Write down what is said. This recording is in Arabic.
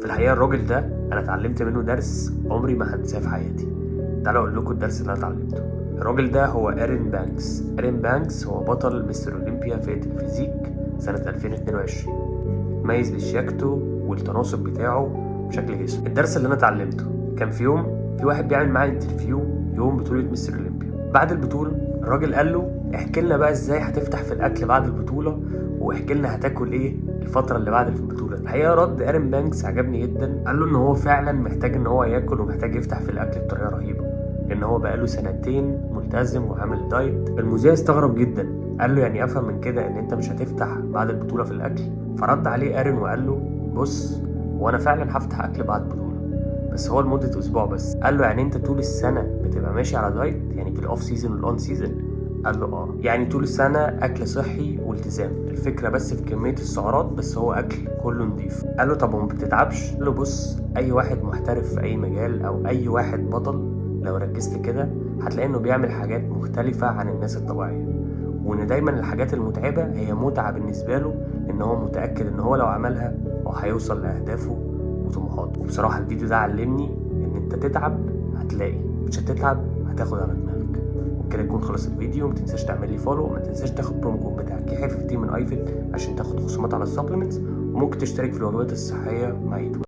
في الحقيقه الراجل ده انا اتعلمت منه درس عمري ما هنساه في حياتي. تعالوا اقول لكم الدرس اللي انا اتعلمته. الراجل ده هو إيرين بانكس. إيرين بانكس هو بطل مستر اولمبيا في الفيزيك سنه 2022. متميز بشياكته والتناسق بتاعه بشكل جسمه. الدرس اللي انا اتعلمته كان في واحد بيعمل معاه انترفيو يوم بطوله مستر اولمبيا. بعد البطوله الراجل قال له احكي لنا بقى ازاي هتفتح في الاكل بعد البطوله، واحكي لنا هتاكل ايه الفتره اللي بعد البطوله. الحقيقه رد إيرين بانكس عجبني جدا. قال له ان هو فعلا محتاج ان هو ياكل ومحتاج يفتح في الاكل بطريقه رهيبه، لان هو بقاله سنتين ملتزم وعامل دايت. المذيع استغرب جدا، قال له يعني افهم من كده ان انت مش هتفتح بعد البطوله في الاكل؟ فرد عليه إيرين وقال له بص، وانا فعلا هفتح اكل بعد البطوله، بس هو لمده اسبوع بس. قال له يعني انت طول السنه بتبقى ماشي على دايت، يعني في الاوف سيزون والاون سيزون؟ قال له اه، يعني طول السنه اكل صحي والتزام، الفكره بس في كميه السعرات، بس هو اكل كله نضيف. قال له طب وما بتتعبش؟ قال له بص، اي واحد محترف في اي مجال او اي واحد بطل لو ركزت كده هتلاقي انه بيعمل حاجات مختلفه عن الناس الطبيعيه، وان دايما الحاجات المتعبه هي متعه بالنسبه له، ان هو متاكد ان هو لو عملها هو هيوصل لاهدافه وطموحاته. وبصراحه الفيديو ده علمني ان انت تتعب هتلاقي، مش هتتعب هتاخد على دماغك. وبكده يكون خلص الفيديو. متنساش تعمل لي فولو، وما تنساش تاخد برومو كود بتاعك يحيى 15 من ايفل عشان تاخد خصومات على السبلمنتس، وممكن تشترك في الوجبات الصحيه مع يوتيوب.